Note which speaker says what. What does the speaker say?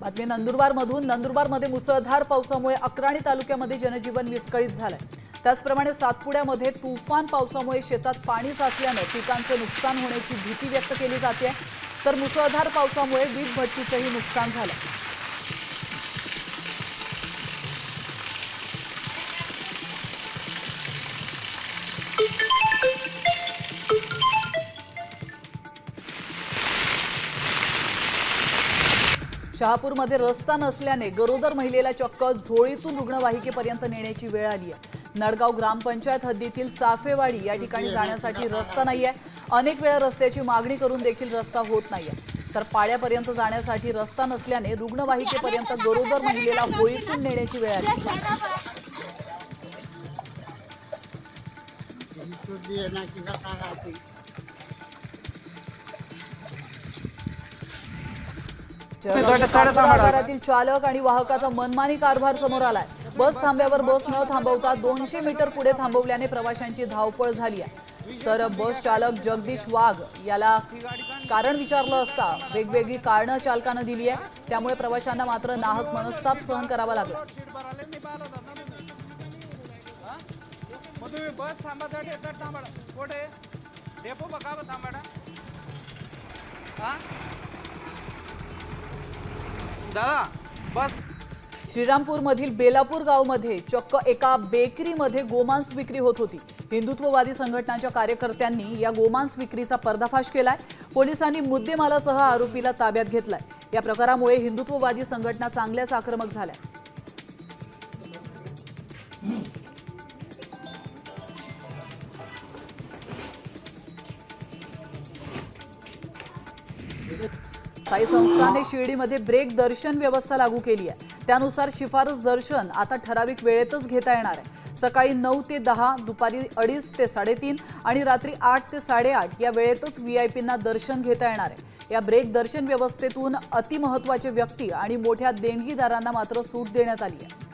Speaker 1: बातमी नंदुरबारमधून। नंदुरबारमध्ये मुसळधार पावसामुळे अक्राणी तालुक्यामध्ये जनजीवन विस्कळीत झालंय। त्याचप्रमाणे सातपुड्यामध्ये तुफान पावसामुळे शेतात पाणी साचल्याने पिकांचे नुकसान होण्याची भीती व्यक्त केली जाते। तर मुसळधार पावसामुळे वीज भट्टीचेही नुकसान झालं। शहापूरमध्ये रस्ता नसल्याने गरोदर महिलेला चक्क झोळीतून रुग्णवाहिकेपर्यंत नेण्याची वेळ आली आहे। नडगाव ग्रामपंचायत हद्दीतील चाफेवाडी या ठिकाणी जाण्यासाठी रस्ता नाहीये। अनेक वेळा रस्त्याची मागणी करून देखील रस्ता होत नाहीये। तर पाड्यापर्यंत जाण्यासाठी रस्ता नसल्याने रुग्णवाहिकेपर्यंत गरोदर महिलेला होळीतून नेण्याची वेळ आली। आगारातील चालक आणि वाहकाचा मनमानी कारभार समोर आलाय। बस थांब्यावर बस न थांबवता 200 मीटर पुढे थांबवल्याने प्रवाशांची धावपळ झाली आहे। तर बस चालक जगदीश वाघ याला कारण विचारलं असता वेगवेगळी कारणं चालकानं दिली आहे। त्यामुळे प्रवाशांना मात्र नाहक मनस्ताप सहन करावा लागला। श्रीरामपूरमधील बेलापूर गावमध्ये चक्क एका बेकरीमध्ये गोमांस विक्री होत होती। हिंदुत्ववादी संघटनांच्या कार्यकर्त्यांनी या गोमांस विक्रीचा पर्दाफाश केलाय। पोलिसांनी मुद्देमालासह आरोपीला ताब्यात घेतलाय। या प्रकारामुळे हिंदुत्ववादी संघटना चांगल्याच आक्रमक झाल्या। साई संस्थाने शिर्डीमध्ये ब्रेक दर्शन व्यवस्था लागू केली आहे। त्यानुसार शिफारस दर्शन आता ठराविक वेळेतच घेता येणार आहे। सकाळी 9 ते 10, दुपारी 2:30 ते 3:30 आणि रात्री 8 ते 8:30 या वेळेतच व्हीआयपींना दर्शन घेता येणार आहे। या ब्रेक दर्शन व्यवस्थेतून अतिमहत्त्वाचे व्यक्ती आणि मोठ्या देणगीदारांना मात्र सूट देण्यात आली आहे।